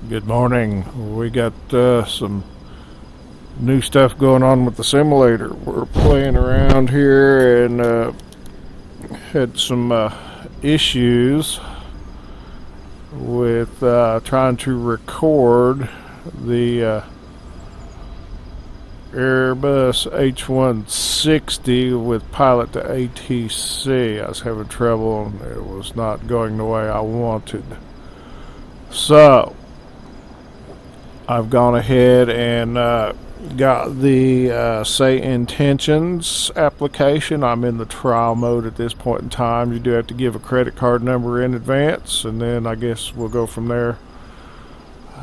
Good morning. We got some new stuff going on with the simulator. We're playing around here and had some issues with trying to record the Airbus H160 with pilot to ATC. I was having trouble and it was not going the way I wanted. So I've gone ahead and got the Say Intentions application. I'm in the trial mode at this point in time. You do have to give a credit card number in advance, and then I guess we'll go from there.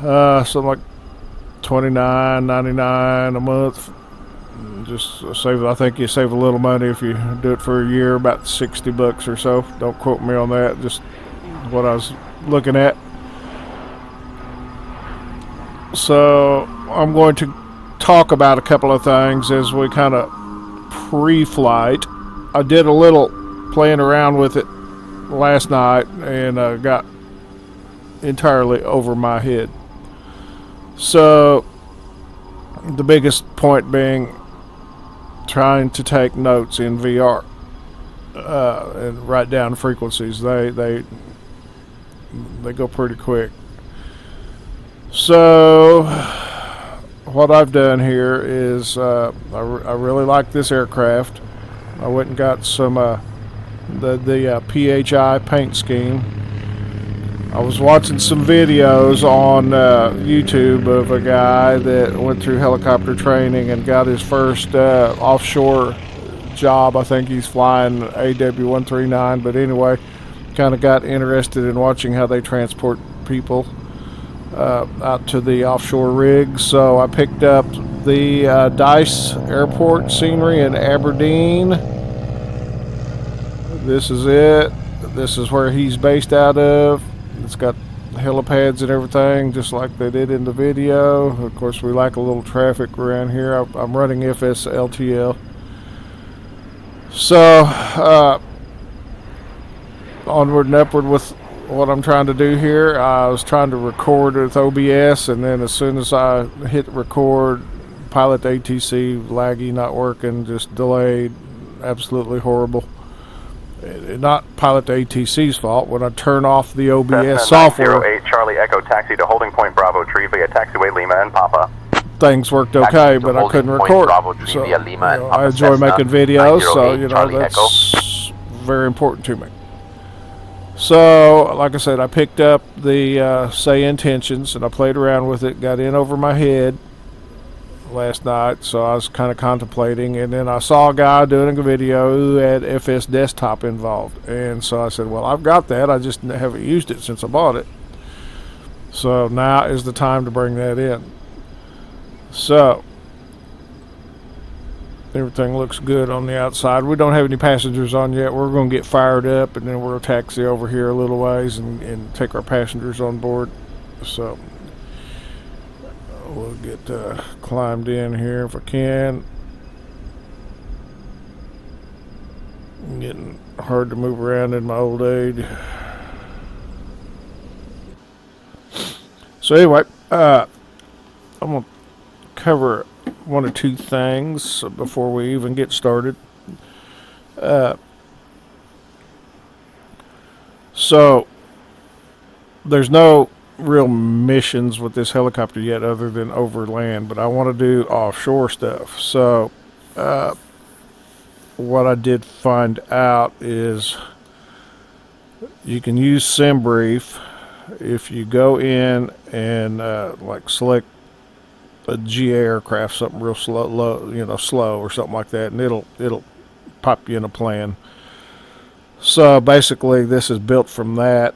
Something like $29.99 a month. Just save. I think you save a little money if you do it for a year, about $60 or so. Don't quote me on that. Just what I was looking at. So I'm going to talk about a couple of things as we kind of pre-flight. I did a little playing around with it last night and got entirely over my head. So the biggest point being trying to take notes in VR and write down frequencies. They go pretty quick. So what I've done here is I really like this aircraft. I went and got some the PHI paint scheme. I was watching some videos on YouTube of a guy that went through helicopter training and got his first offshore job. I think he's flying AW139, but anyway, kind of got interested in watching how they transport people out to the offshore rigs. So I picked up the Dice Airport scenery in Aberdeen. This is it. This is where he's based out of. It's got helipads and everything, just like they did in the video. Of course, we like a little traffic around here. I'm running FSLTL. So, onward and upward with what I'm trying to do here. I was trying to record with OBS, and then as soon as I hit record, pilot ATC laggy, not working, just delayed, absolutely horrible. Not pilot ATC's fault. When I turn off the OBS software, 908 Charlie Echo taxi to holding point Bravo Tree via taxiway Lima and Papa. Things worked okay, but I couldn't record. So, I enjoy making videos, so that's very important to me. So, like I said, I picked up the Say Intentions and I played around with it, got in over my head last night, so I was kind of contemplating, and then I saw a guy doing a video who had FS Desktop involved, and so I said, well, I've got that, I just haven't used it since I bought it. So now is the time to bring that in. So everything looks good on the outside. We don't have any passengers on yet. We're going to get fired up, and then we'll taxi over here a little ways and take our passengers on board. So we'll get climbed in here if I can. Getting hard to move around in my old age. So anyway, I'm going to cover one or two things before we even get started. So there's no real missions with this helicopter yet other than over land, but I want to do offshore stuff. So what I did find out is you can use SimBrief if you go in and like select a GA aircraft, something real slow or something like that, and it'll pop you in a plan. So basically this is built from that.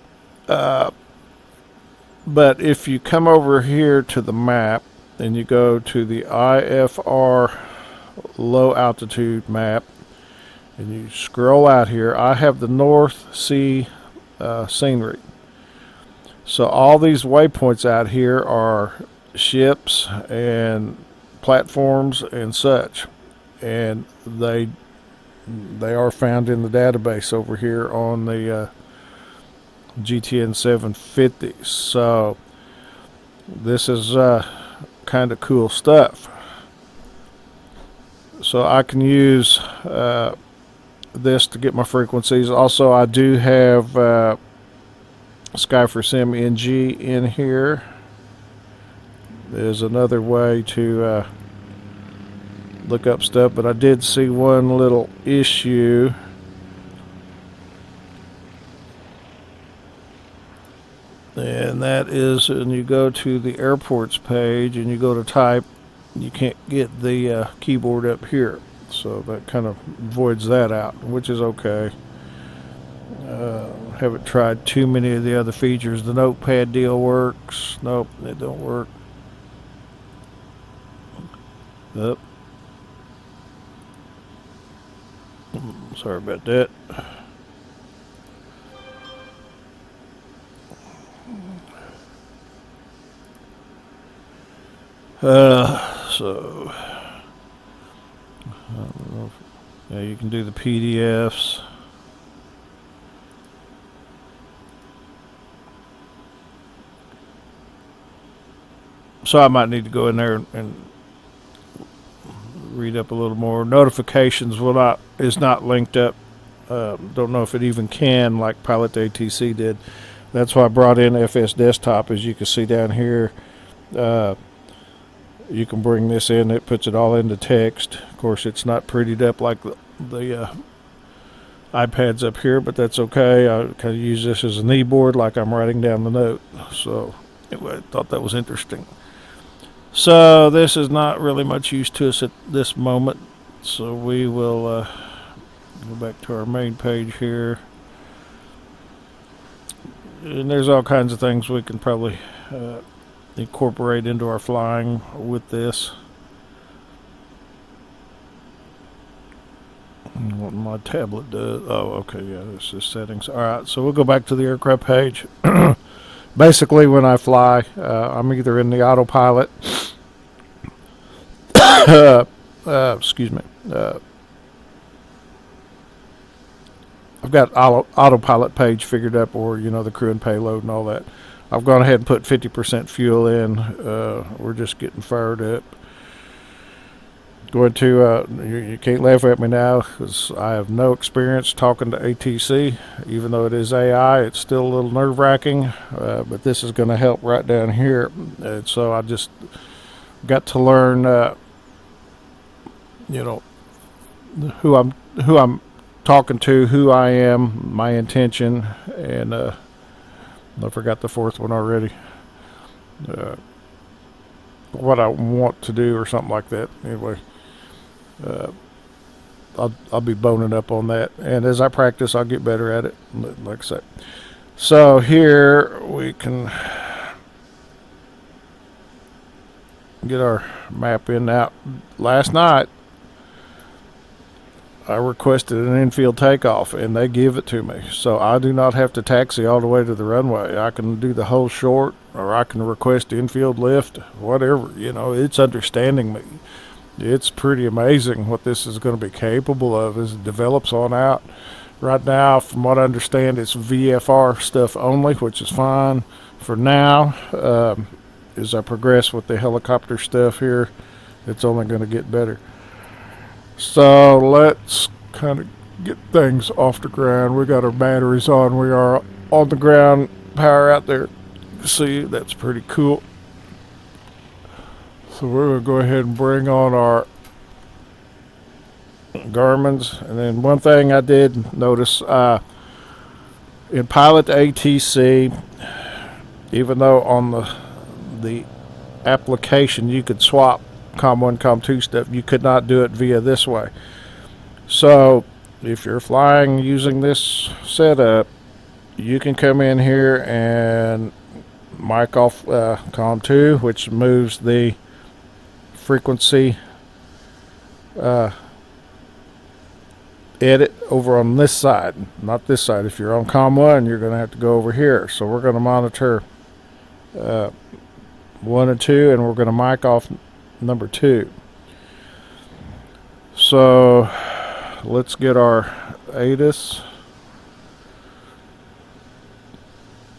But if you come over here to the map and you go to the IFR low altitude map and you scroll out here, I have the North Sea scenery. So all these waypoints out here are ships and platforms and such, and they are found in the database over here on the GTN 750. So this is kind of cool stuff. So I can use this to get my frequencies. Also, I do have Skyfer Sim NG in here. There's another way to look up stuff, but I did see one little issue. And that is when you go to the airports page and you go to type, you can't get the keyboard up here. So that kind of voids that out, which is okay. Haven't tried too many of the other features. The notepad deal works. Nope, it don't work. Yep. Sorry about that. So I don't know yeah, you can do the PDFs. So I might need to go in there and read up a little more. Notifications is not linked up. Don't know if it even can, like Pilot ATC did. That's why I brought in FS Desktop. As you can see down here, you can bring this in. It puts it all into text. Of course, it's not prettied up like the iPads up here, but that's okay. I kind of use this as an e-board, like I'm writing down the note. So anyway, I thought that was interesting. So this is not really much use to us at this moment. So we will go back to our main page here. And there's all kinds of things we can probably incorporate into our flying with this. And what my tablet does. Oh, okay, yeah, this is settings. All right, so we'll go back to the aircraft page. Basically, when I fly, I'm either in the autopilot. Excuse me. I've got autopilot page figured up, or the crew and payload and all that. I've gone ahead and put 50% fuel in. We're just getting fired up. Going to you can't laugh at me now because I have no experience talking to ATC. Even though it is AI, it's still a little nerve-wracking. But this is going to help right down here. And so I just got to learn, who I'm talking to, who I am, my intention, and I forgot the fourth one already. What I want to do or something like that. Anyway, I'll be boning up on that, and as I practice, I'll get better at it. Like I said, so here we can get our map in. Now, last night I requested an infield takeoff, and they give it to me, so I do not have to taxi all the way to the runway. I can do the whole short, or I can request infield lift, whatever. It's understanding me. It's pretty amazing what this is going to be capable of as it develops on out. Right now, from what I understand, it's VFR stuff only, which is fine for now. As I progress with the helicopter stuff here, it's only going to get better. So let's kind of get things off the ground. We got our batteries on. We are on the ground, power out there. See, that's pretty cool. So we're going to go ahead and bring on our Garmin's. And then one thing I did notice, in Pilot ATC, even though on the application you could swap COM1, COM2 stuff, you could not do it via this way. So if you're flying using this setup, you can come in here and mic off COM2, which moves the frequency edit over on this side, not this side. If you're on COM1, you're going to have to go over here. So we're going to monitor 1 and 2, and we're going to mic off number 2. So let's get our ATIS.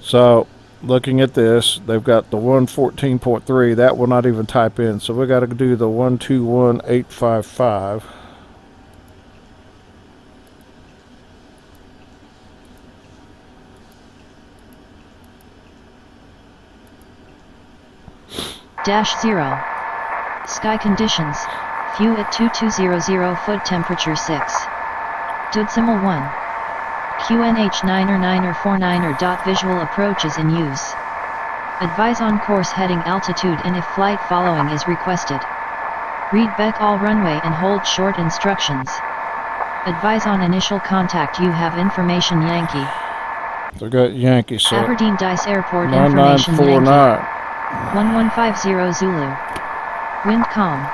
So looking at this, they've got the 114.3. That will not even type in. So we got to do the 121855. -0. Sky conditions. View at 2200 foot, temperature 6. Decimal 1. QNH9er9er49er. Visual approach is in use. Advise on course heading, altitude, and if flight following is requested. Read back all runway and hold short instructions. Advise on initial contact. You have information Yankee. So got Yankee set. Aberdeen Dice Airport information Yankee. 9949. 1150 Zulu. Wind calm.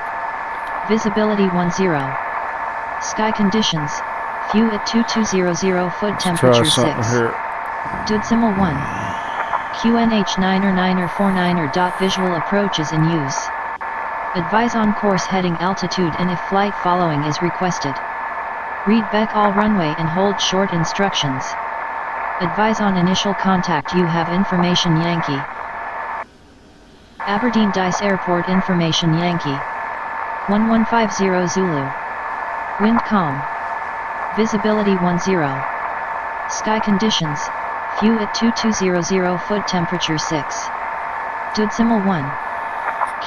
Visibility 10. Sky conditions. View at 2200 foot, temperature 6. Decimal 1. QNH9er9er49er. Visual approach is in use. Advise on course heading, altitude, and if flight following is requested. Read back all runway and hold short instructions. Advise on initial contact. You have information Yankee. Aberdeen Dice Airport information Yankee. 1150 Zulu. Wind calm. Visibility 10. Sky conditions. View at 2200 foot, temperature 6. Decimal 1.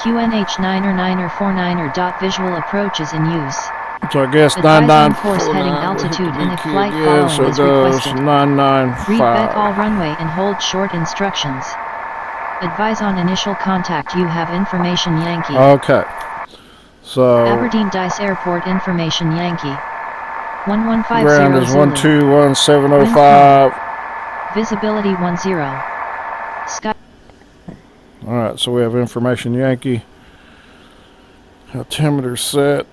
QNH9er9er49er. Visual approach is in use. So I guess Advise on course heading, altitude, and if flight following is requested. 995. Read back all runway and hold short instructions. Advise on initial contact. You have information Yankee. Okay. So Aberdeen Dice Airport information Yankee. 1150 ground is Zulu. 121705. Visibility 10. Sky. Alright, so we have information Yankee. Altimeter set.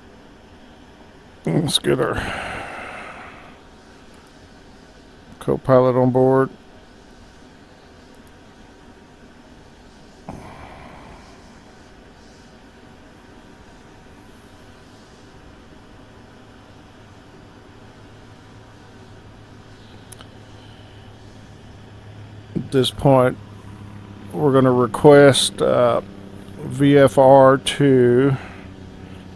Let's get our co-pilot on board. At this point, we're going to request VFR to,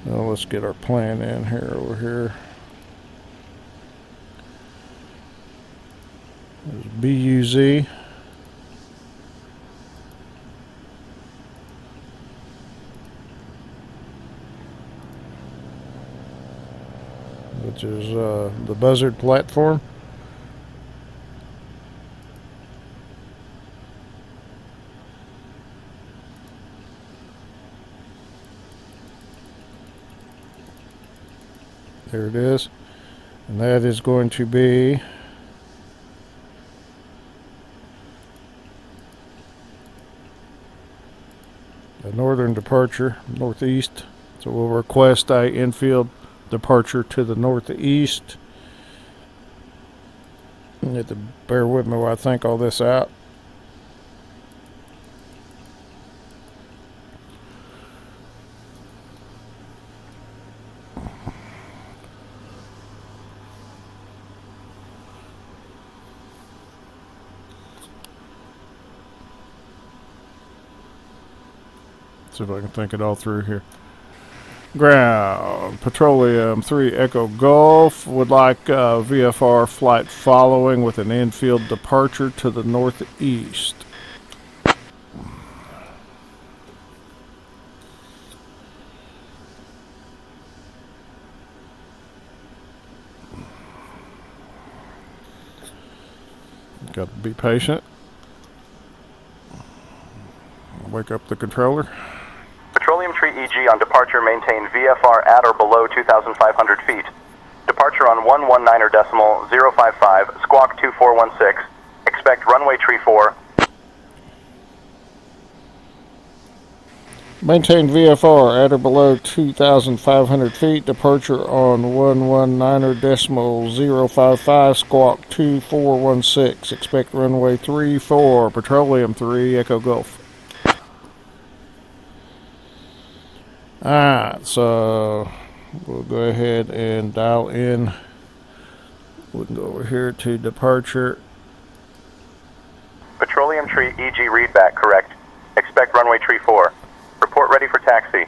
let's get our plan in here over here. There's BUZ. Which is the Buzzard platform. There it is. And that is going to be a northern departure, northeast. So we'll request a infield departure to the northeast. You have to bear with me while I think all this out. See if I can think it all through here. Ground, Petroleum 3 Echo Golf would like VFR flight following with an infield departure to the northeast. Got to be patient. Wake up the controller. Petroleum Tree EG on departure, maintain VFR at or below 2,500 feet. Departure on 119.055, squawk 2416. Expect runway tree 4. Maintain VFR at or below 2,500 feet. Departure on 119.055, squawk 2416. Expect runway 34, Petroleum 3 Echo Golf. Alright, so we'll go ahead and dial in. We can go over here to departure. Petroleum Tree tree EG readback correct. Expect runway tree 4. Report ready for taxi.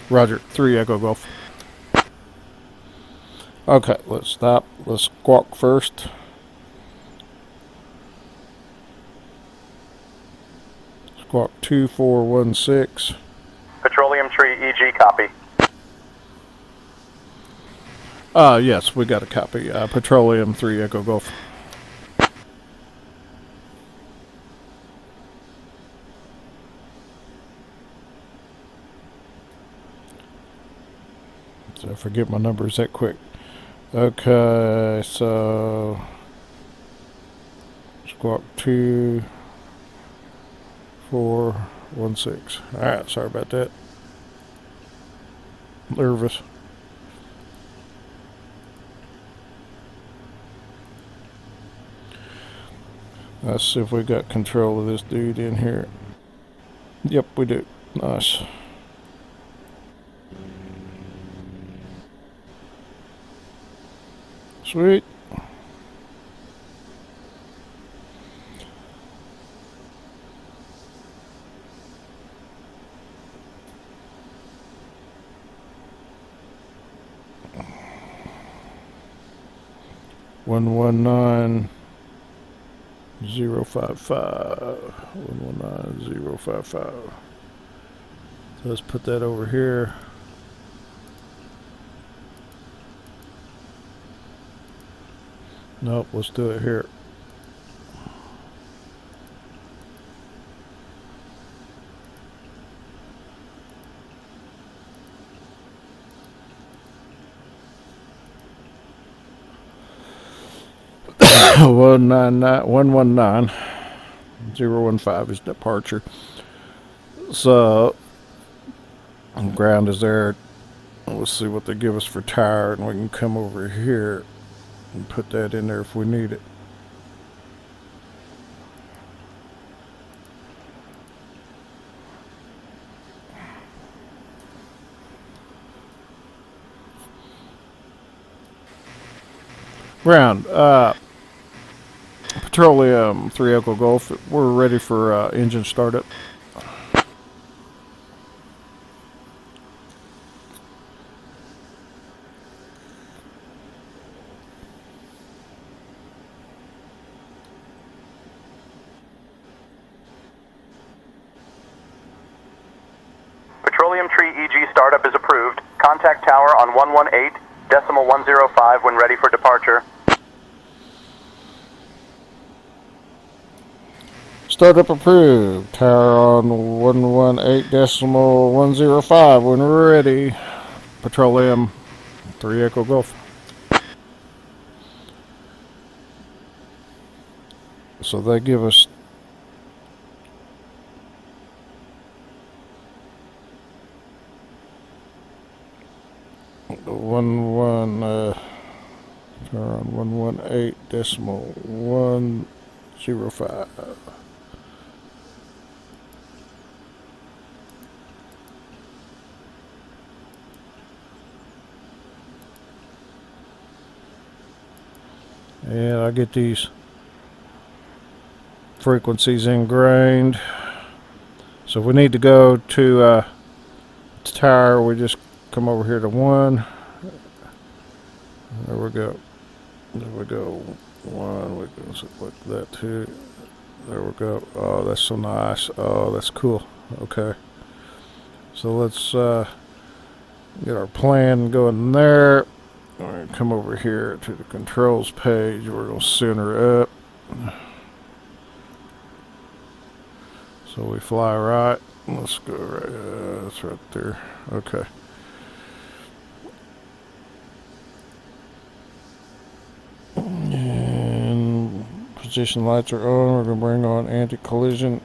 Roger, 3 Echo Golf. Okay, let's stop. Let's squawk first. Squawk 2416. Petroleum tree EG copy. Yes, we got a copy. Petroleum 3 Echo Golf. So I forget my numbers that quick. Okay, so squawk 2416. Alright, sorry about that. Nervous. Let's see if we got control of this dude in here. Yep, we do. Nice. Sweet. One 119.055. 119.055. So let's put that over here. Nope, let's do it here. One 119.015 is departure. So ground is there. Let's see what they give us for tire, and we can come over here and put that in there if we need it. Ground, Petroleum 3 Echo Golf, we're ready for engine startup. Petroleum tree EG startup is approved. Contact tower on 118.105 when ready for departure. Startup approved. Tower on 118.105 when we're ready. Petroleum 3 Echo Golf. So they give us tower on 118.105. And I get these frequencies ingrained. So if we need to go to tower, we just come over here to 1. There we go. There we go. 1. We can select that too. There we go. Oh, that's so nice. Oh, that's cool. Okay. So let's get our plan going there. All right, come over here to the controls page. We're going to center up. So we fly right. Let's go right. That's right there. Okay. And position lights are on. We're going to bring on anti-collision.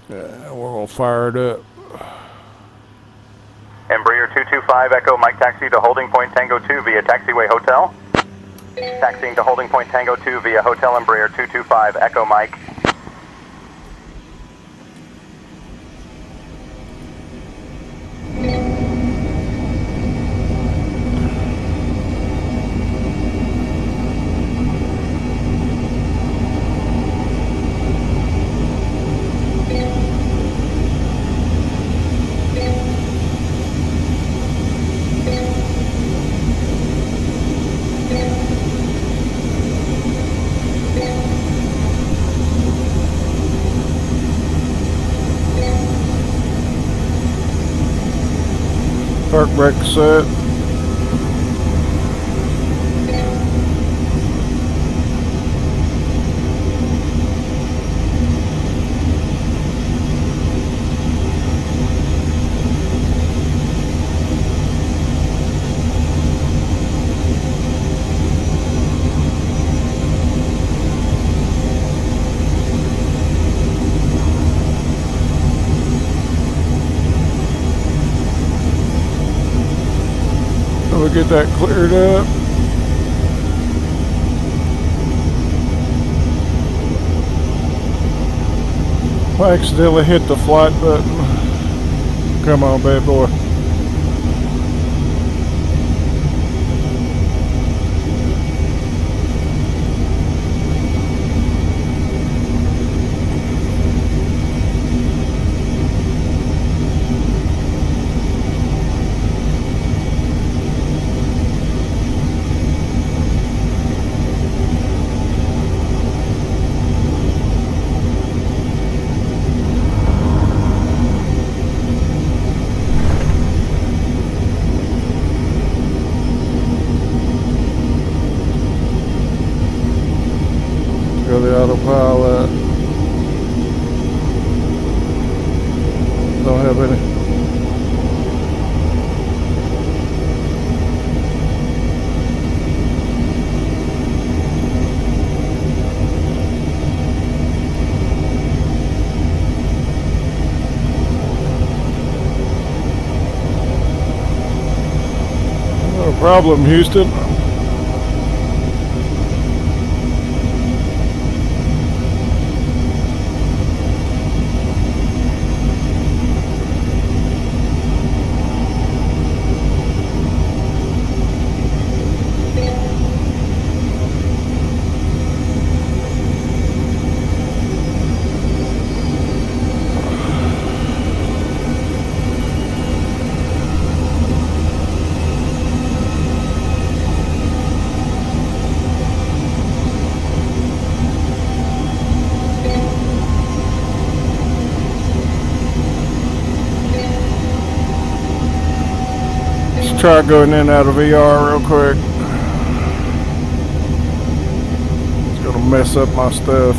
We're going to fire it up. Embraer 225 Echo Mike taxi to holding point Tango 2 via taxiway hotel. Taxiing to holding point Tango 2 via hotel Embraer 225 Echo Mike. Park brake set. We'll get that cleared up. I accidentally hit the flight button. Come on, bad boy. Go the autopilot. Don't have any. No problem, Houston. Try going in and out of VR real quick. It's gonna mess up my stuff.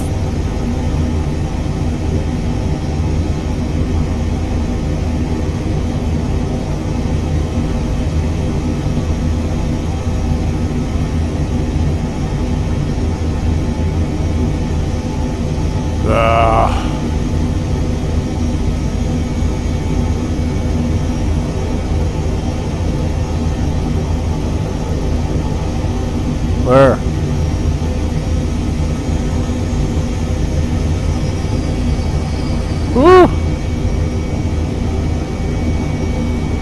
There. Woo!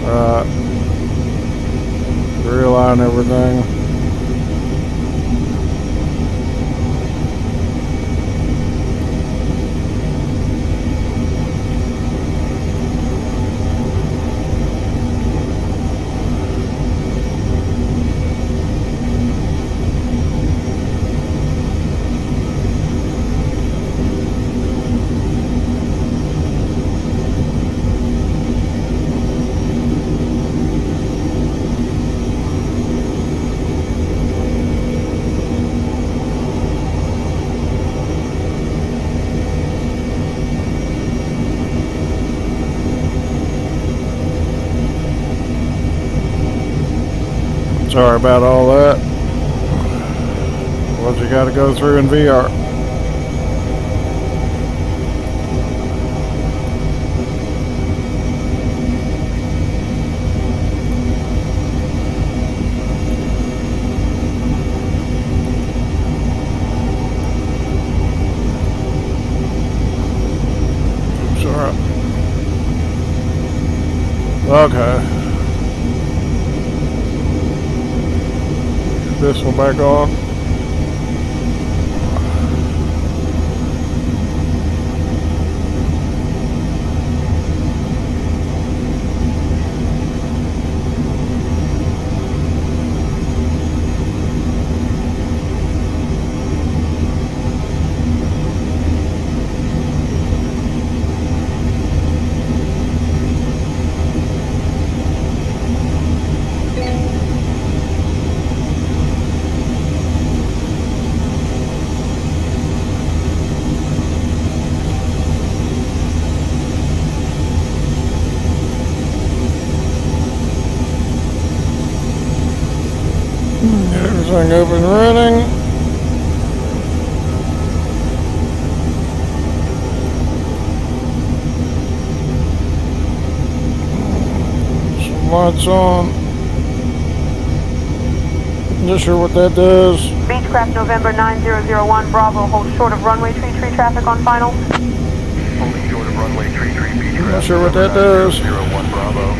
Alright. Realign everything. Sorry about all that. What you got to go through in VR. Sorry. Okay. This one back on. Thing up and running. Some lights on. Not sure what that does. Beechcraft November 9001 Bravo holds short of runway tree traffic on final. Holding short of runway tree Beechcraft. Not sure what that does. 9001 Bravo.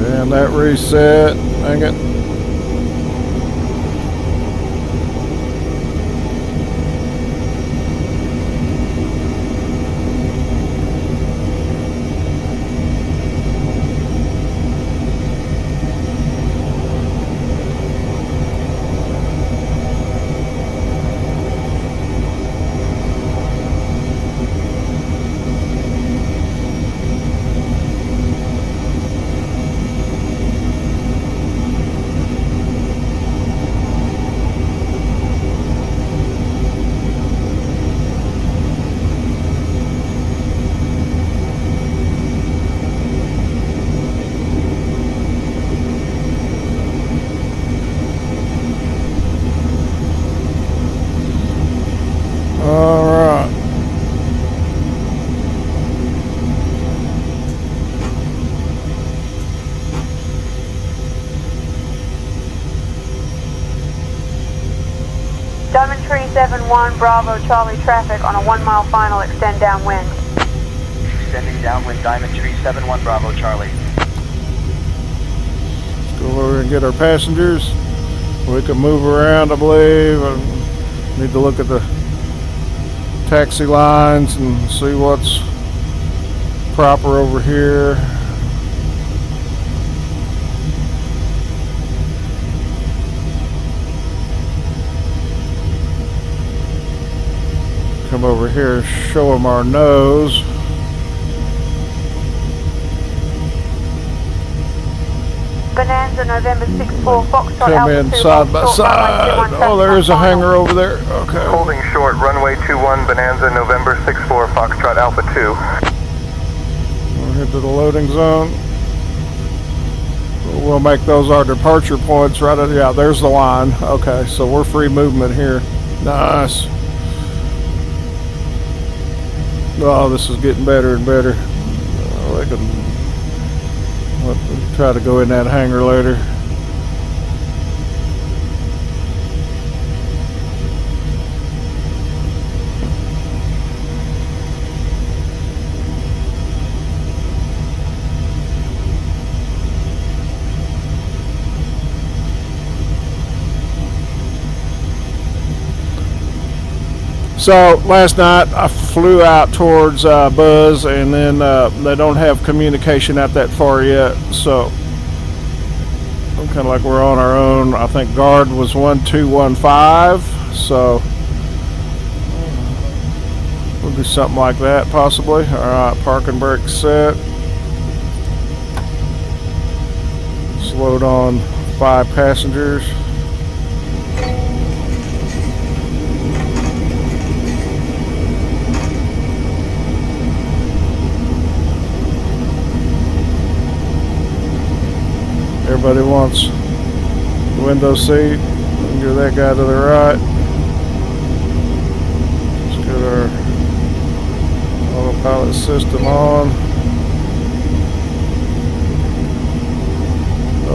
And that reset. Dang it. Alright. Diamond Tree 71 Bravo Charlie traffic on a 1 mile final, extend downwind. Extending downwind, Diamond Tree 71 Bravo Charlie. Let's go over and get our passengers. We can move around, I believe. I need to look at the taxi lines and see what's proper over here. Come over here and show them our nose. Bonanza November 64 Foxtrot Come Alpha in 2, side by short runway side. 21 Oh, there's a traffic on hangar over there. Okay. Holding short, runway 21, Bonanza, November 64, Foxtrot Alpha 2. We'll head to the loading zone. We'll make those our departure points right at, yeah, there's the line. Okay, so we're free movement here. Nice. Oh, this is getting better and better. I can try to go in that hangar later. So last night I flew out towards Buzz, and then they don't have communication out that far yet, so I'm kind of like we're on our own. I think guard was 1215, so we'll do something like that possibly. All right, parking brake set. Slowed on 5 passengers. Everybody wants the window seat. Give that guy to the right. Let's get our autopilot system on.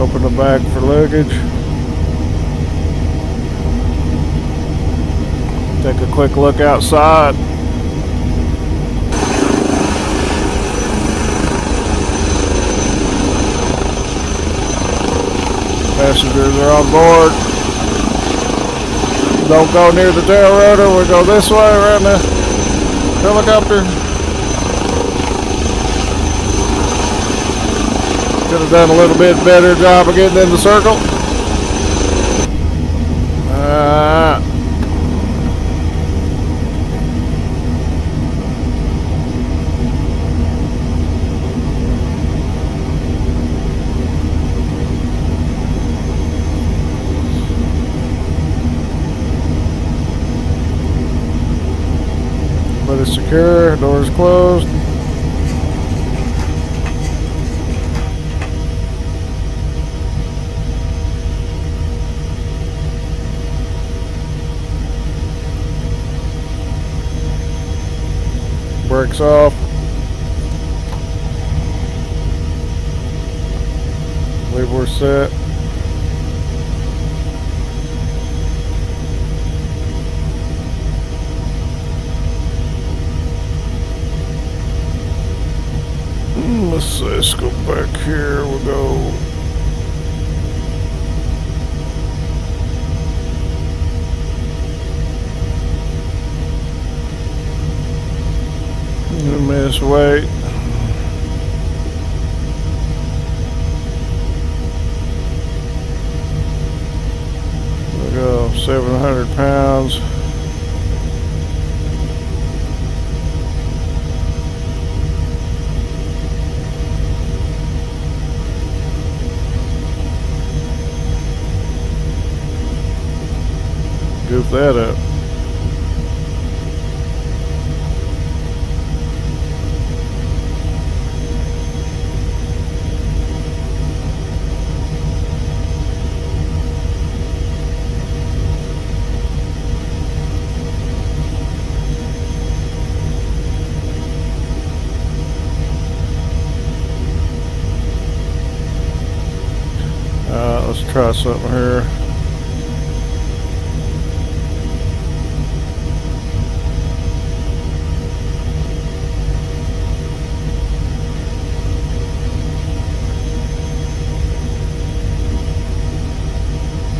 Open the back for luggage. Take a quick look outside. Passengers are on board. Don't go near the tail rotor. We go this way around the helicopter. Could have done a little bit better job of getting in the circle. Secure, doors closed. Brakes off. Believe we're set. Let's go back here. We'll go. Miss weight. We'll go 700 pounds. Goof that up. Let's try something here.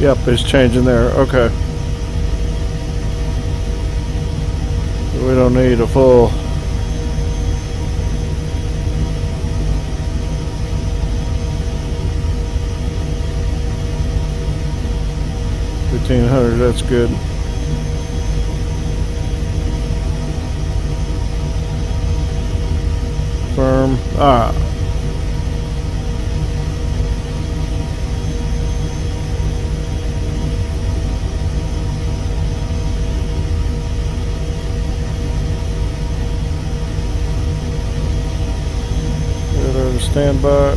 Yep, it's changing there. Okay. We don't need a full. $1,500, that's good. Firm. Stand by.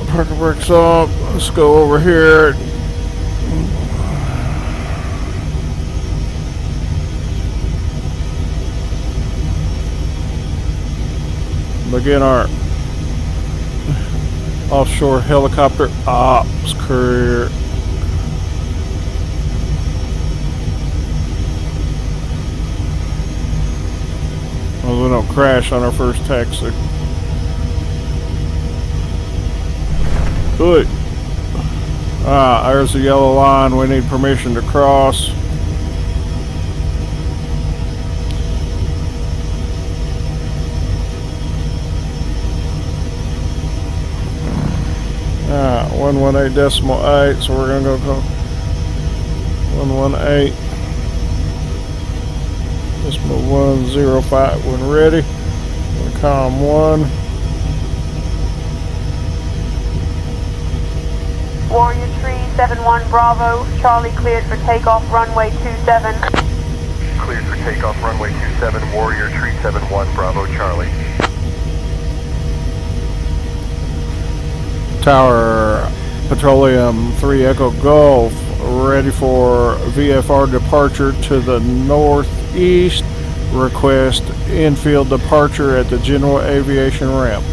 Parker brakes off. Let's go over here. Begin our offshore helicopter ops career. Well, we don't crash on our first taxi. Good. There's the yellow line. We need permission to cross. Ah, 118.8. So we're gonna go 118. Decimal 105 when ready. Comm 1. Warrior Tree 71 Bravo, Charlie cleared for takeoff runway 27. Cleared for takeoff runway 27, Warrior Tree 71 Bravo, Charlie. Tower Petroleum 3 Echo Golf, ready for VFR departure to the northeast. Request infield departure at the general aviation ramp.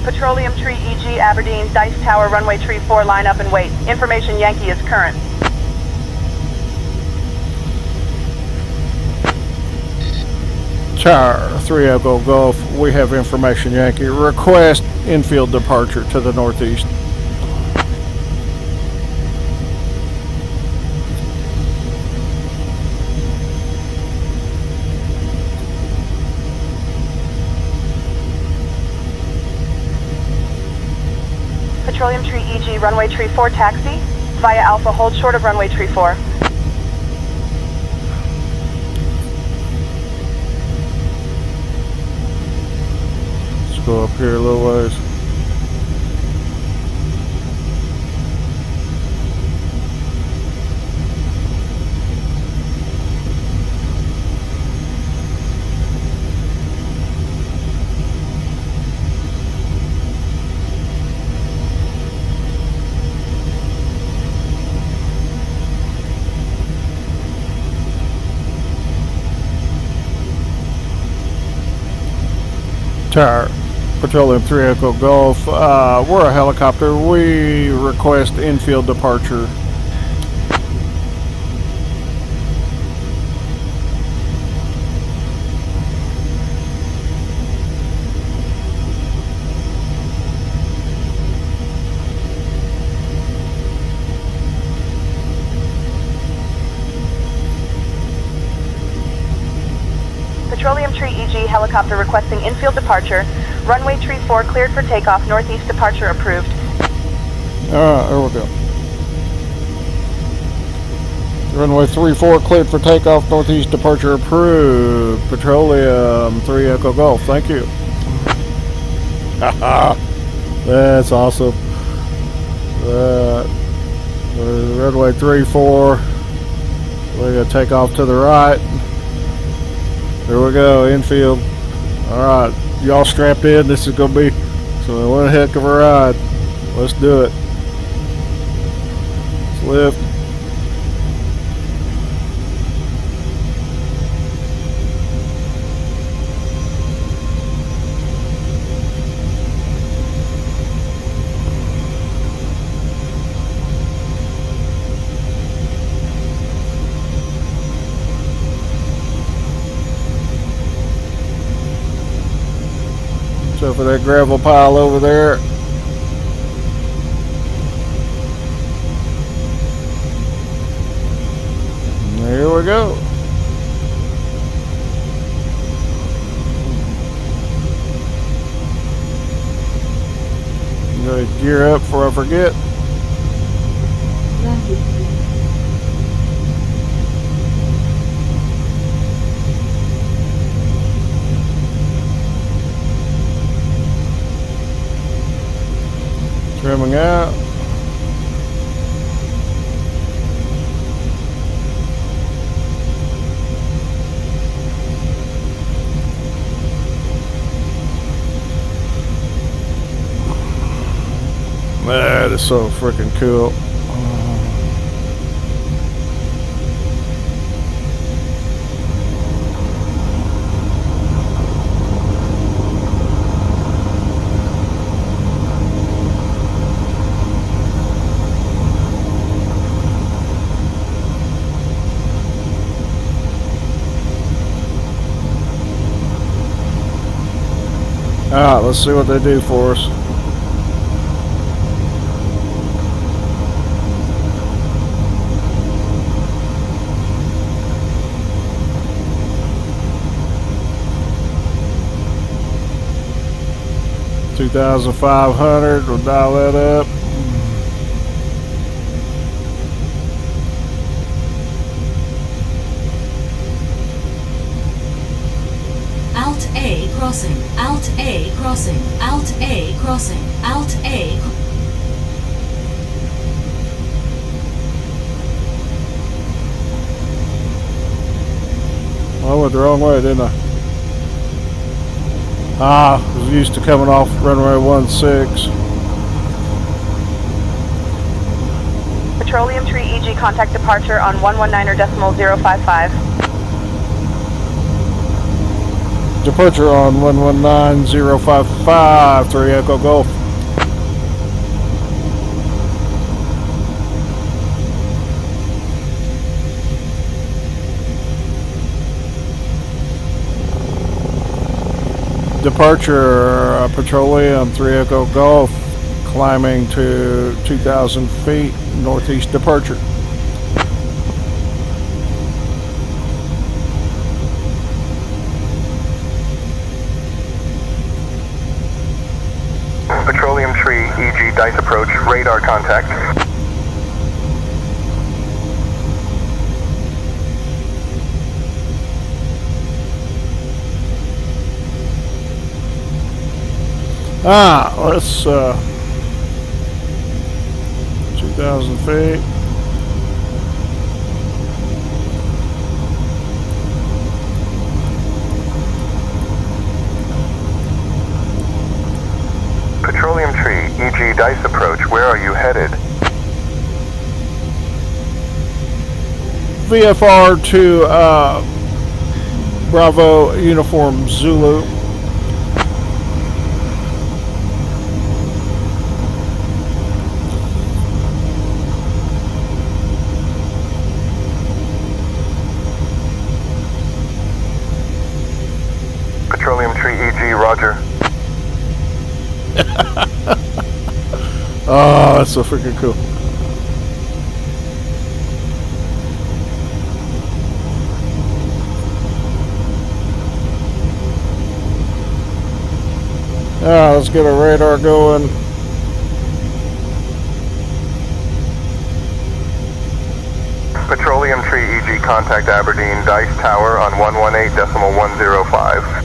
Petroleum Tree EG Aberdeen, Dice Tower, runway Tree 4, line up and wait. Information Yankee is current. Tower 3 Echo Golf, we have information Yankee. Request infield departure to the northeast. Petroleum Tree EG, runway tree 4 taxi. Via Alpha, hold short of runway tree 4. Let's go up here a little ways. Tower, Petroleum 3 Echo Golf. We're a helicopter. We request infield departure. Petroleum Tree EG, helicopter requesting infield departure. Runway tree 4 cleared for takeoff, northeast departure approved. Alright, there we go. Runway 34 cleared for takeoff, northeast departure approved. Petroleum 3 Echo Golf, thank you. Haha, that's awesome. Runway 34, we're going to take off to the right. There we go, infield. Alright, y'all strapped in. This is going to be one heck of a ride. Let's do it. Let's lift. So for that gravel pile over there. There we go. I'm going to gear up before I forget. Trimming out. That is so freaking cool. Alright, let's see what they do for us. $2,500, we'll dial that up. Alt A crossing, Alt A crossing, Alt A crossing, Alt A. I went the wrong way, didn't I? I was used to coming off runway 16. Petroleum Tree EG, contact departure on 119.055. Departure on 119.055, 3 Echo Golf. Departure, Petroleum 3 Echo Golf, climbing to 2,000 feet, northeast departure. Petroleum Tree EG, dice approach, radar contact. Let's 2,000 feet. Petroleum Tree, EG Dice approach, where are you headed? VFR to Bravo Uniform Zulu. Petroleum Tree, EG, roger. Oh, that's so freaking cool. Let's get our radar going. Petroleum Tree, EG, contact Aberdeen Dice Tower on 118.105.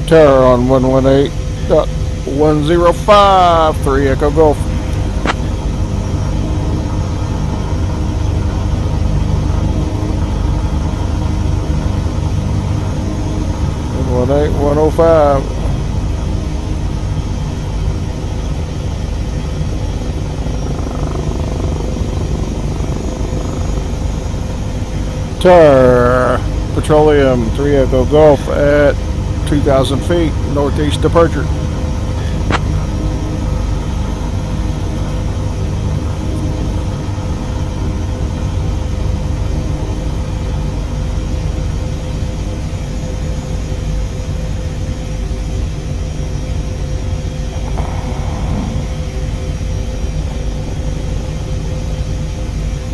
Tower on 118.105, 3 Echo Golf. One 105. Tower Petroleum 3 Echo Golf at 2,000 feet, northeast departure.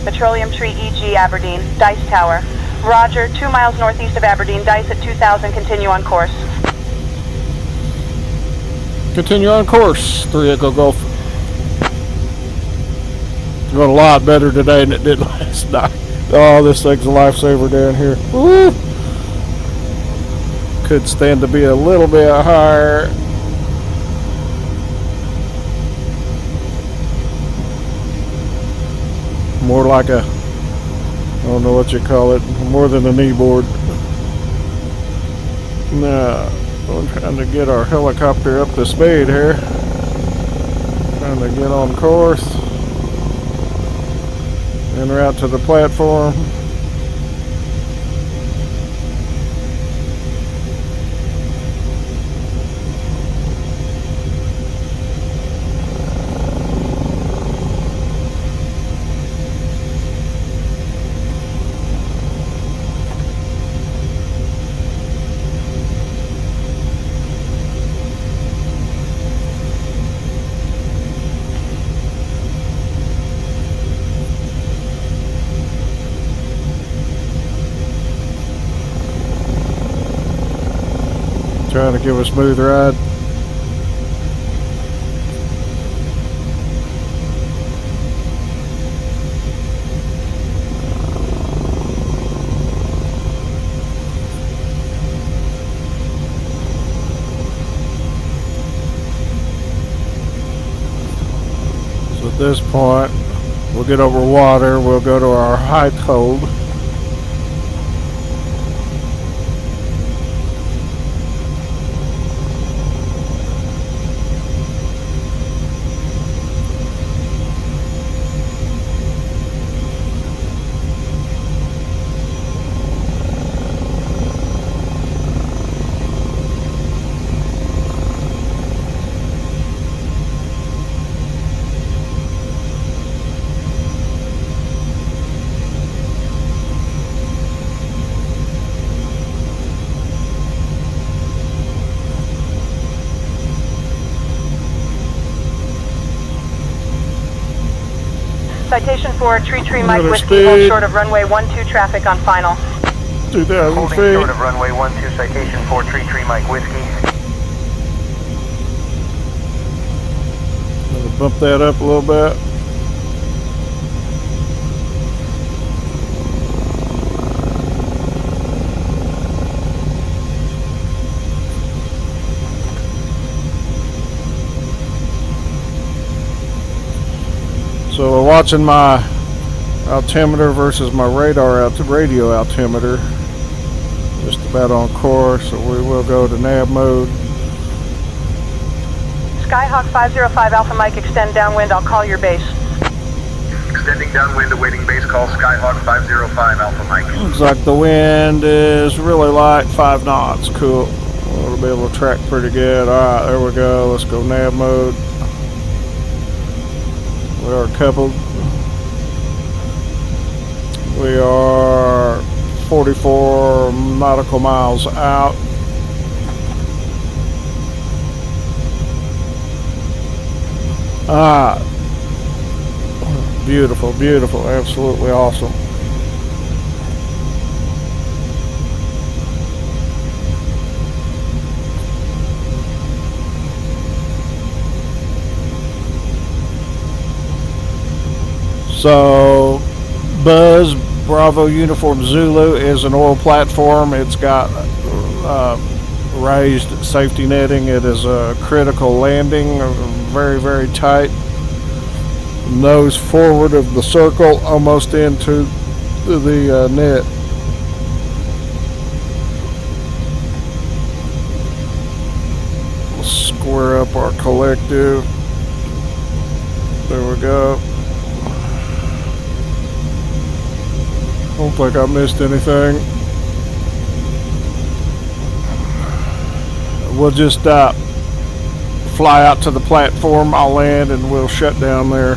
Petroleum Tree EG, Aberdeen, Dice Tower. Roger, 2 miles northeast of Aberdeen, Dice at 2,000, continue on course. Continue on course, 3 Echo Golf. Going a lot better today than it did last night. Oh, this thing's a lifesaver down here. Woo! Could stand to be a little bit higher. More like a, I don't know what you call it, more than a knee board. Now, I'm trying to get our helicopter up to speed here. Trying to get on course. En route to the platform. Trying to give a smooth ride. So at this point, we'll get over water, we'll go to our height hold. Citation for Tree Mike Another Whiskey, speed. hold short of runway 12 traffic on final. 2,000 Holding feet. short of runway 12, citation for Tree Mike Whiskey. Bump that up a little bit. So we're watching my altimeter versus my radio altimeter. Just about on course, so we will go to nav mode. Skyhawk 505 Alpha Mike, extend downwind, I'll call your base. Extending downwind, awaiting base call, Skyhawk 505 Alpha Mike. Looks like the wind is really light, 5 knots, cool. We'll be able to track pretty good. Alright, there we go, let's go nav mode. We are coupled. We are 44 nautical miles out. Ah, beautiful, beautiful, absolutely awesome. So, Buzz Bravo Uniform Zulu is an oil platform. It's got raised safety netting. It is a critical landing, very, very tight. Nose forward of the circle, almost into the net. We'll square up our collective. There we go. Don't think I missed anything. We'll just fly out to the platform. I'll land and we'll shut down there.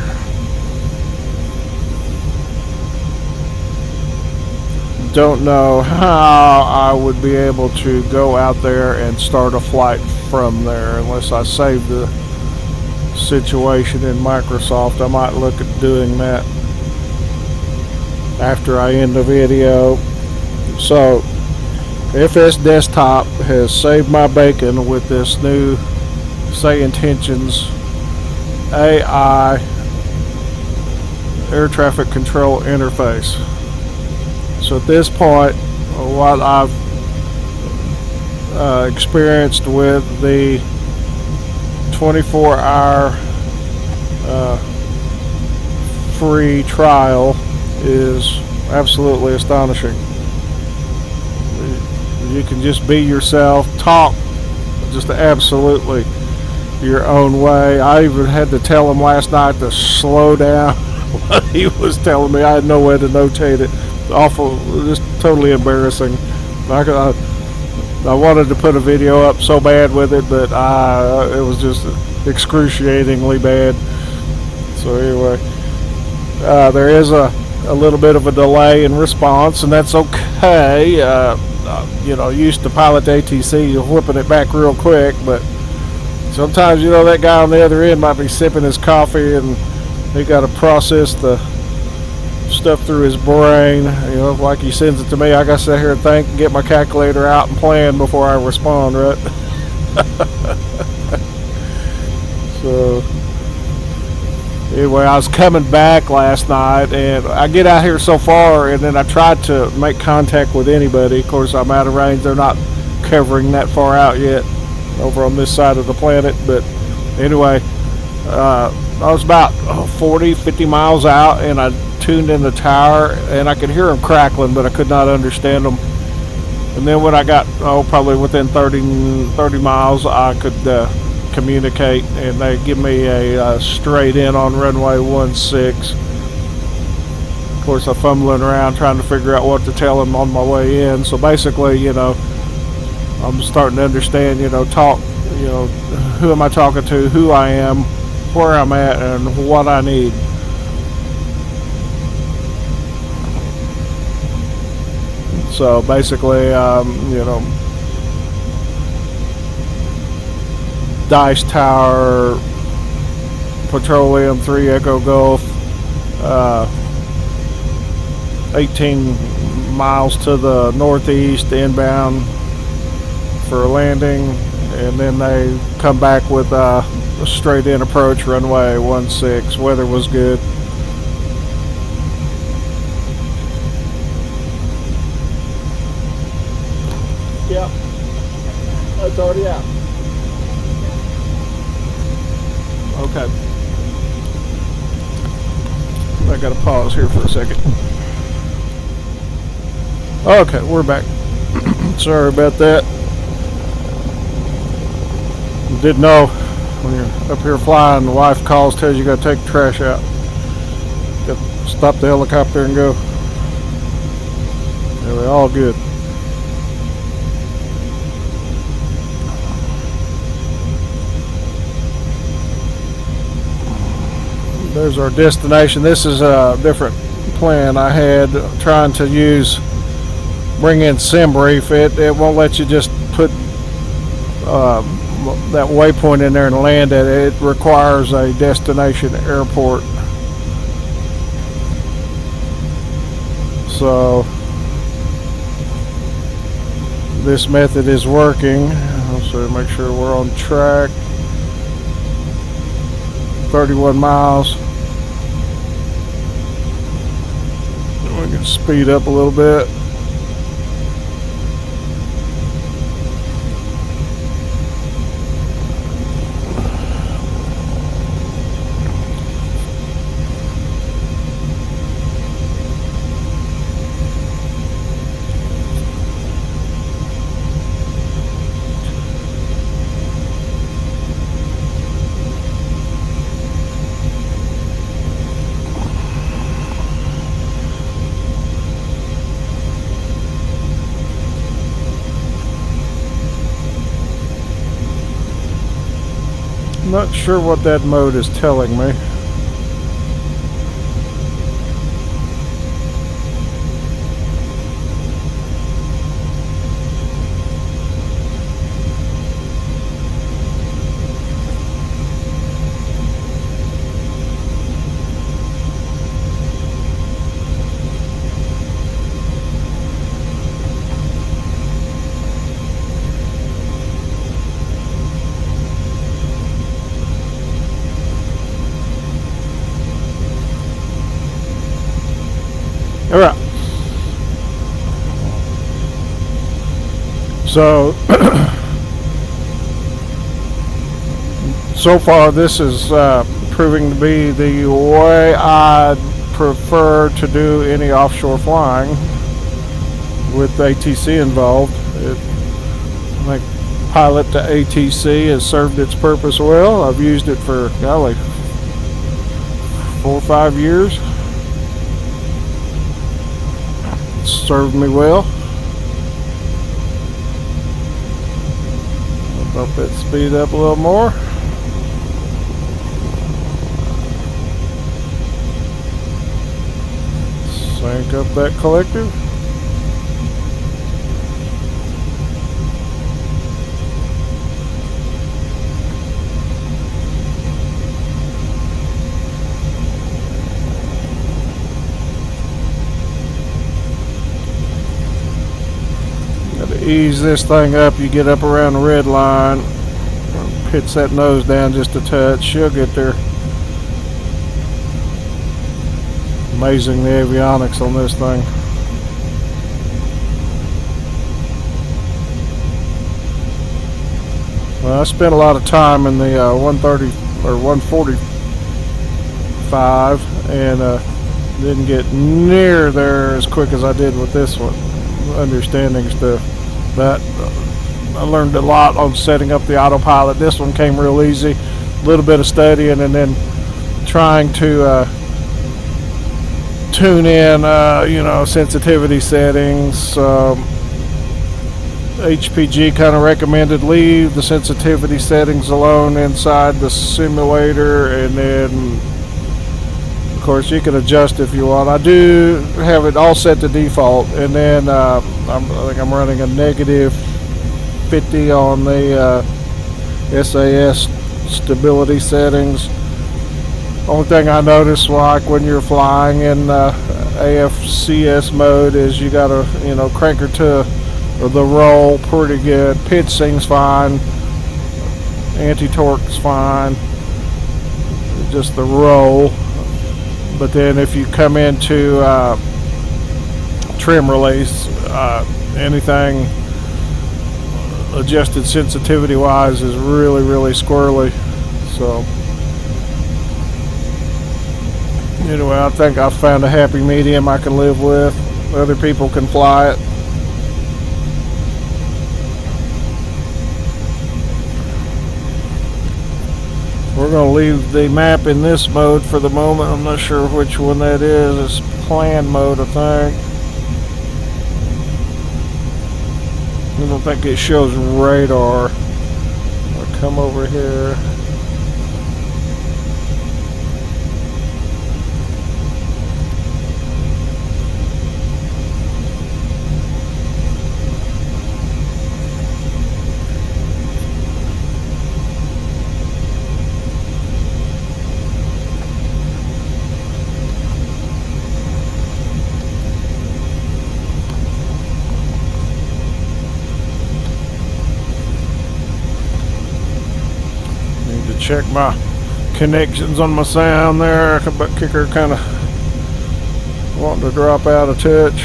Don't know how I would be able to go out there and start a flight from there unless I save the situation in Microsoft. I might look at doing that after I end the video. So FS Desktop has saved my bacon with this new Say Intentions AI air traffic control interface. So at this point, what I've experienced with the 24-hour free trial is absolutely astonishing. You can just be yourself, talk just absolutely your own way. I even had to tell him last night to slow down what he was telling me. I had no way to notate it. Awful, just totally embarrassing. I wanted to put a video up so bad with it, but it was just excruciatingly bad. So anyway, there is a little bit of a delay in response, and that's okay. You know, used to pilot ATC, you're whipping it back real quick, but sometimes, you know, that guy on the other end might be sipping his coffee and he got to process the stuff through his brain. You know, like he sends it to me, I got to sit here and think and get my calculator out and plan before I respond, right? So anyway, I was coming back last night and I get out here so far and then I tried to make contact with anybody. Of course, I'm out of range. They're not covering that far out yet over on this side of the planet. But anyway, I was about 40-50 miles out and I tuned in the tower and I could hear them crackling, but I could not understand them. And then when I got probably within 30 miles, I could communicate, and they give me a straight in on runway 16. Of course, I'm fumbling around trying to figure out what to tell them on my way in. So basically, you know, I'm starting to understand, you know, who am I talking to, who I am, where I'm at, and what I need. So basically, you know, Dice Tower, Petroleum 3 Echo Gulf, 18 miles to the northeast inbound for a landing, and then they come back with a straight in approach runway 16. Weather was good. Yeah, it's already out. Okay. I gotta pause here for a second. Okay, we're back. Sorry about that. Didn't know when you're up here flying, the wife calls, tells you gotta take the trash out. Got to stop the helicopter and go. Anyway, all good. There's our destination. This is a different plan I had, trying to bring in SimBrief. It won't let you just put that waypoint in there and land at it. It requires a destination airport. So this method is working. So make sure we're on track. 31 miles. We can speed up a little bit. Not sure what that mode is telling me. All right. So, so far this is proving to be the way I prefer to do any offshore flying with ATC involved. I think pilot to ATC has served its purpose well. I've used it for, golly, 4 or 5 years. Served me well. I'll bump that speed up a little more. Sync up that collective. Ease this thing up. You get up around the red line, pitch that nose down just a touch. She'll get there. Amazing the avionics on this thing. Well, I spent a lot of time in the 130 or 145 and didn't get near there as quick as I did with this one. Understanding stuff. But I learned a lot on setting up the autopilot. This one came real easy. A little bit of studying and then trying to tune in, sensitivity settings. HPG kind of recommended leave the sensitivity settings alone inside the simulator, and then of course you can adjust if you want. I do have it all set to default, and then I think I'm running a negative 50 on the SAS stability settings. Only thing I noticed, like when you're flying in AFCS mode, is you gotta crank her to the roll pretty good. Pitch sings fine. Anti-torque's fine. Just the roll. But then if you come into trim release, anything adjusted sensitivity wise is really, really squirrely. So anyway, I think I found a happy medium I can live with. Other people can fly it. We're going to leave the map in this mode for the moment. I'm not sure which one that is. It's plan mode, I think. I don't think it shows radar. I'll come over here. Check my connections on my sound there. Butt kicker kind of wanting to drop out of touch.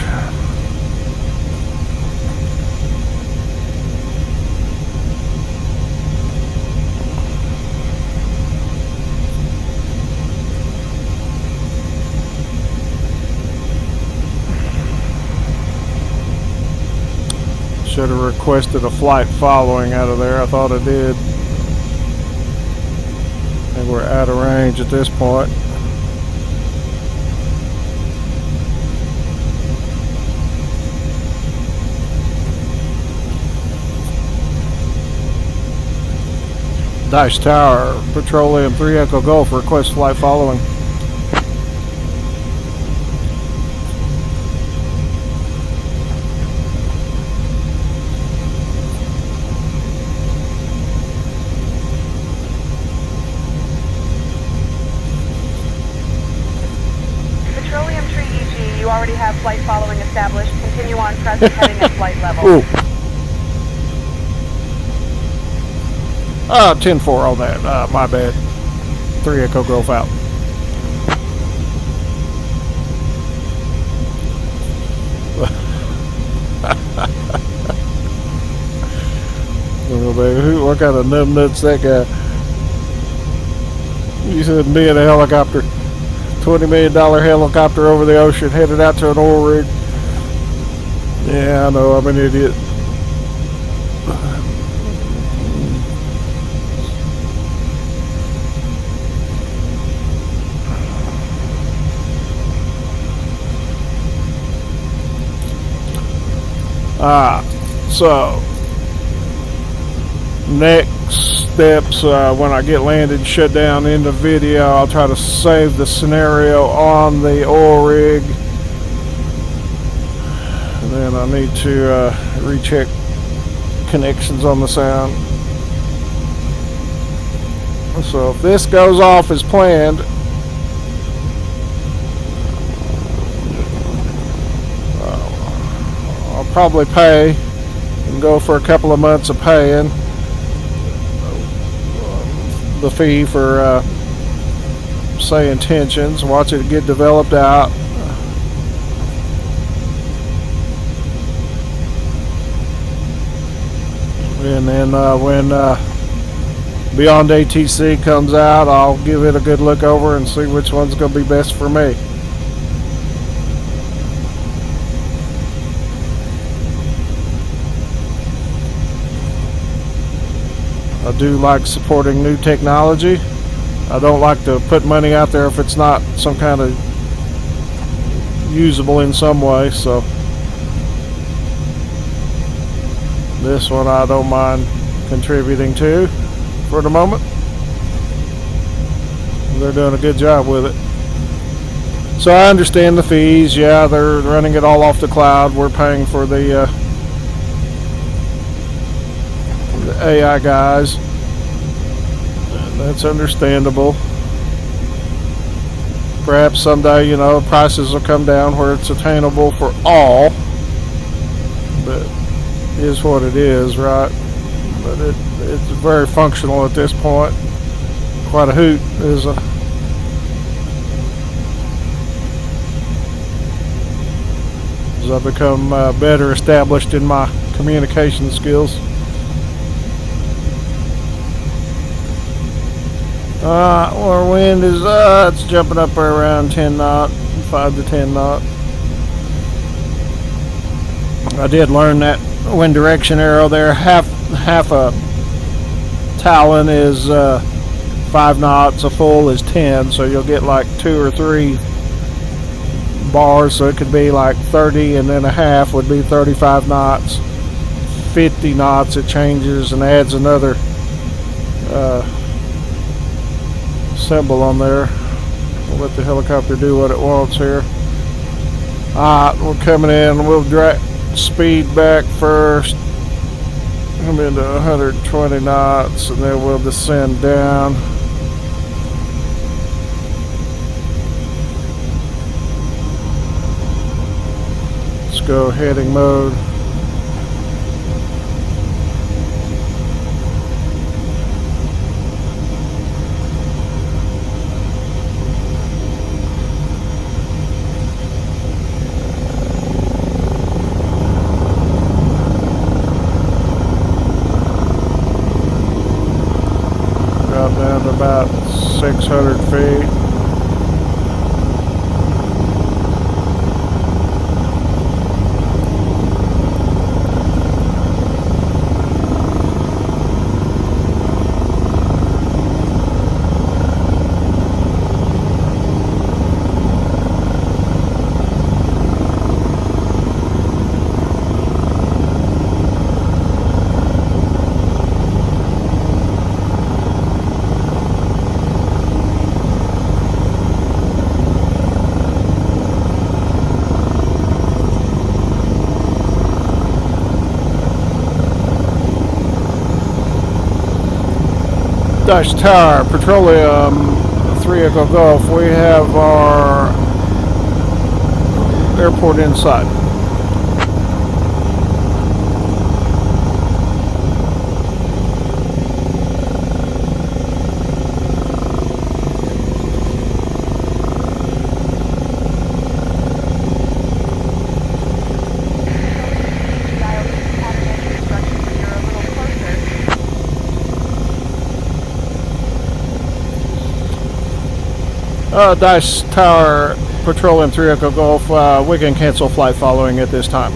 Should have requested a flight following out of there. I thought I did. And we're out of range at this point. Dice Tower, Petroleum 3 Echo Golf, request flight following. You already have flight following established. Continue on present heading at flight level. Ooh. 10-4 on that. My bad. 3 Echo Golf out. Oh, baby. What kind of numbnuts that guy? You said me in a helicopter. $20 million helicopter over the ocean headed out to an oil rig. Yeah, I know, I'm an idiot. So next steps, when I get landed, shut down in the video, I'll try to save the scenario on the oil rig, and then I need to recheck connections on the sound. So if this goes off as planned, I'll probably pay and go for a couple of months of paying the fee for say intentions, watch it get developed out, and then when Beyond ATC comes out, I'll give it a good look over and see which one's going to be best for me. I do like supporting new technology. I don't like to put money out there if it's not some kind of usable in some way, so this one I don't mind contributing to for the moment. They're doing a good job with it. So I understand the fees. Yeah, they're running it all off the cloud. We're paying for the AI guys. That's understandable. Perhaps someday, you know, prices will come down where it's attainable for all. But it is what it is, right? but it's very functional at this point. Quite a hoot is as I become better established in my communication skills. Our wind is it's jumping up around 10 knot, 5 to 10 knot. I did learn that wind direction arrow there. Half a talon is 5 knots, a full is 10, so you'll get like 2 or 3 bars, so it could be like 30, and then a half would be 35 knots. 50 knots it changes and adds another symbol on there. We'll let the helicopter do what it wants here. Alright, we're coming in. We'll drag speed back first. Come into 120 knots, and then we'll descend down. Let's go heading mode. Down to about 600 feet. Dash Tower, Petroleum, 3 Echo Golf. We have our airport inside. Dash Tower, Petroleum 3 Echo Golf, we can cancel flight following at this time.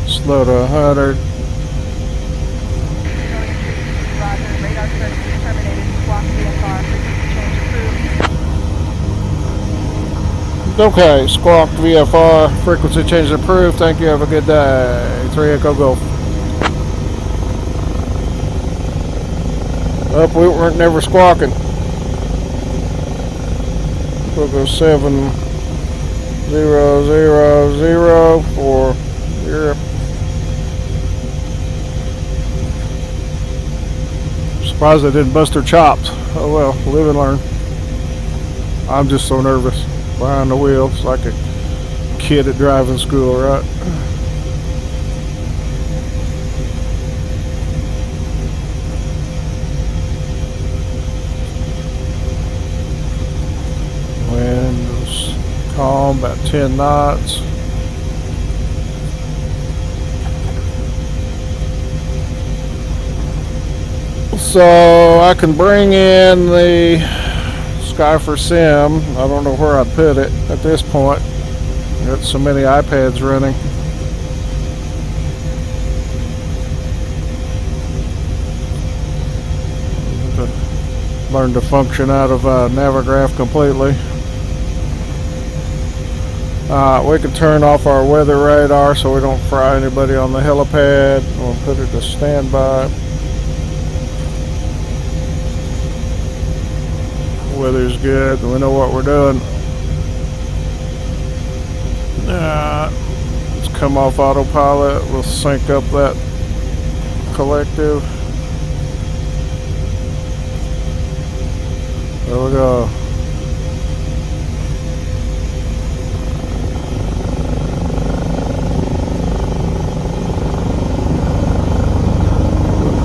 Slow to 100. Radar services terminated. Squawk VFR. Frequency change approved. Okay, Squawk VFR, frequency change approved. Thank you, have a good day. 3 Echo Golf. Up, we weren't never squawking. We'll go 7000 for Europe. Surprised they didn't bust their chops. Oh well, live and learn. I'm just so nervous. Behind the wheel, it's like a kid at driving school, right? Wind is calm, about 10 knots. So I can bring in the Sky for Sim. I don't know where I'd put it at this point. Got so many iPads running. Learned to function out of Navigraph completely. We can turn off our weather radar so we don't fry anybody on the helipad. We'll put it to standby. Weather's good. We know what we're doing. Let's come off autopilot. We'll sync up that collective. There we go.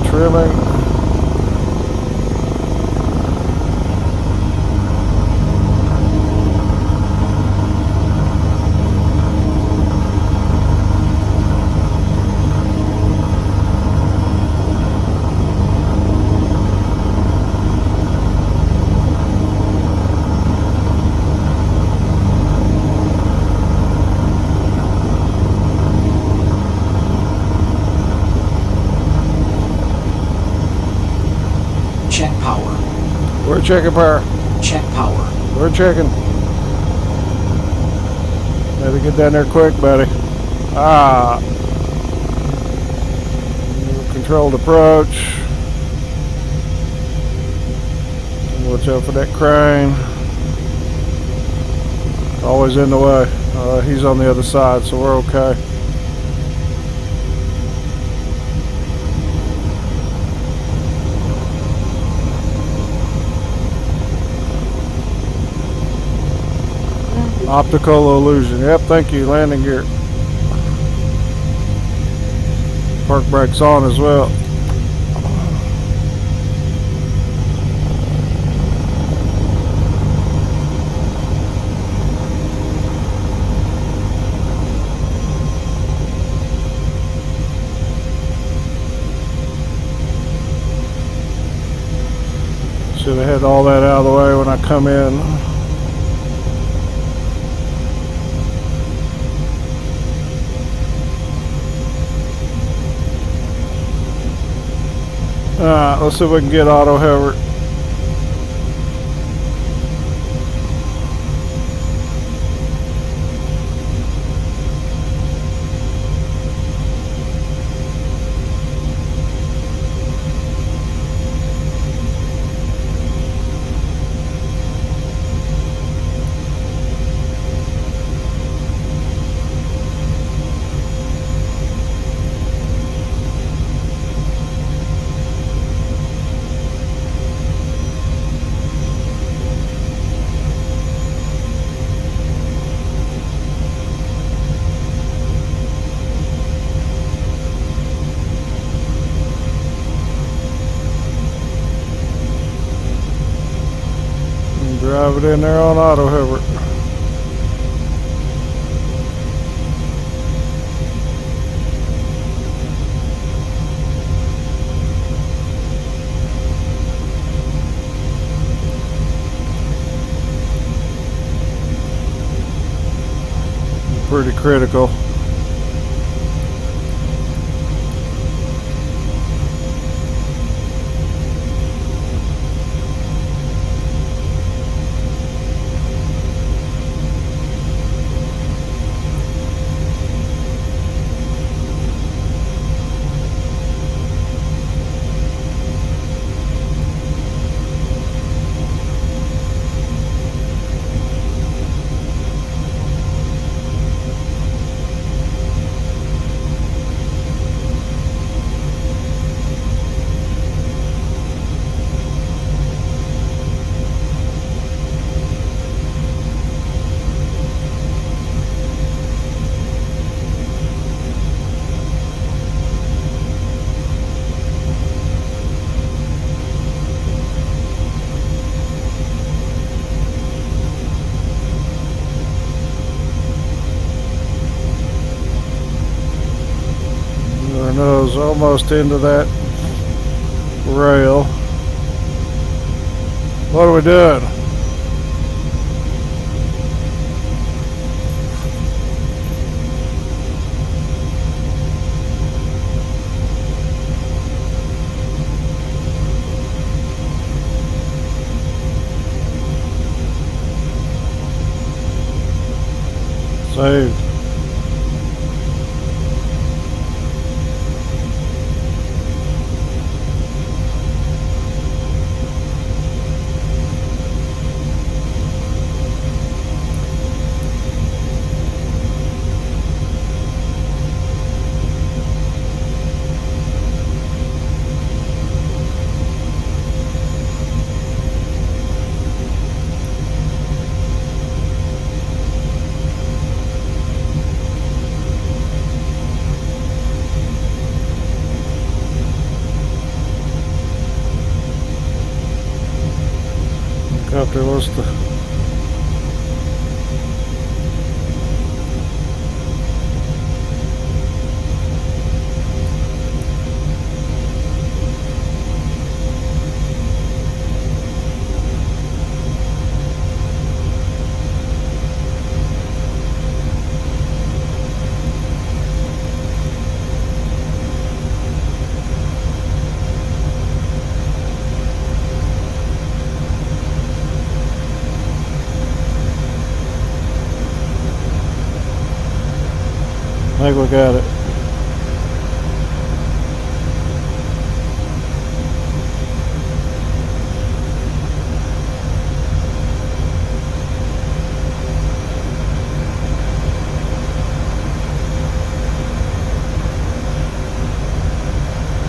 Trimming. Check power. We're checking power. Check power. We're checking. Better get down there quick, buddy. Ah. Controlled approach. Watch out for that crane. Always in the way. He's on the other side, so we're okay. Optical illusion. Yep, thank you. Landing gear. Park brakes on as well. Should have had all that out of the way when I come in. Alright, let's see if we can get auto hover. Drive it in there on auto hover. Pretty critical. Our nose almost into that rail. What are we doing? Saved. helicopter wants to. I think we got it.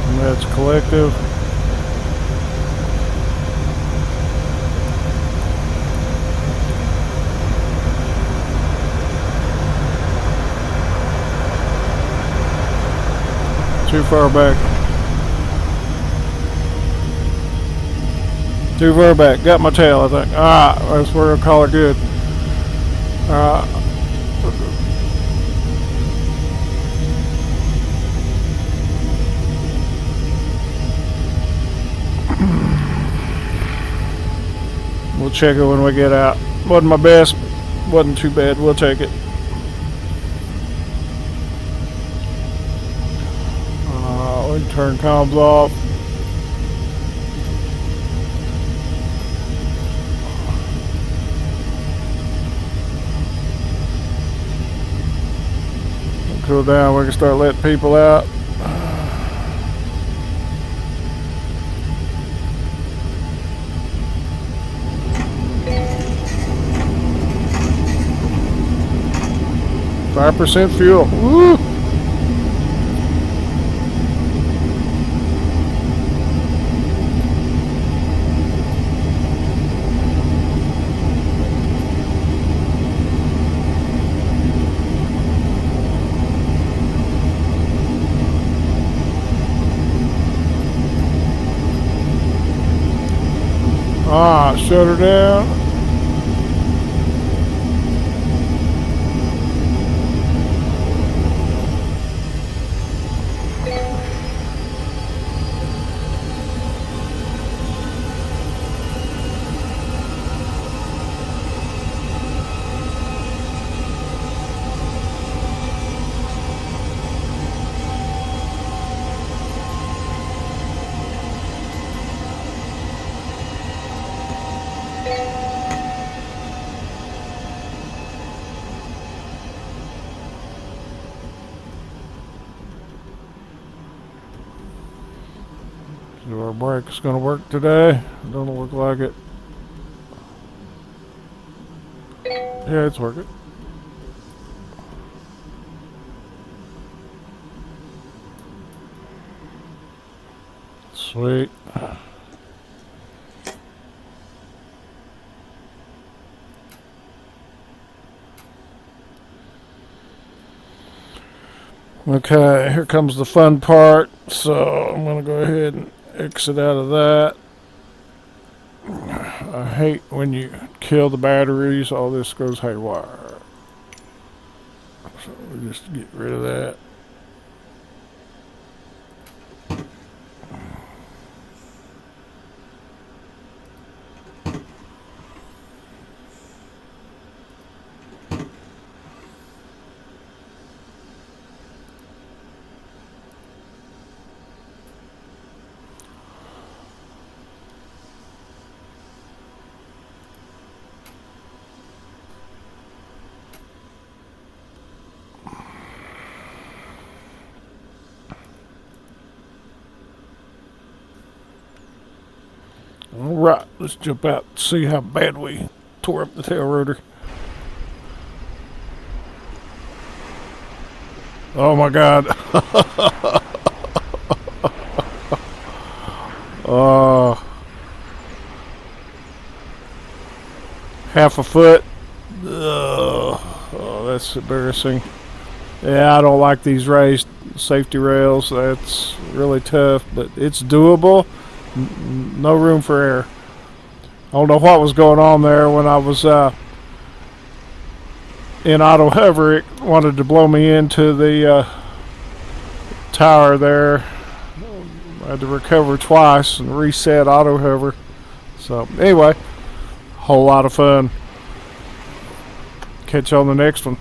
And that's collective. Too far back. Too far back. Got my tail, I think. Ah, that's where I call it good. We'll check it when we get out. Wasn't my best. Wasn't too bad. We'll take it. We can turn comms off. Cool down. We can start letting people out. %5 fuel. Woo! Ah, shut her down. So our brake's gonna work today. Don't look like it. Yeah, it's working. Sweet. Okay, here comes the fun part. So I'm gonna go ahead and exit out of that. I hate when you kill the batteries, all this goes haywire. So we'll just get rid of that. Alright, let's jump out and see how bad we tore up the tail rotor. Oh my god. Half a foot. Oh, that's embarrassing. Yeah, I don't like these raised safety rails. That's really tough, but it's doable. No room for error. I don't know what was going on there when I was in auto hover. It wanted to blow me into the tower there. I had to recover twice and reset auto hover. So anyway, whole lot of fun. Catch you on the next one.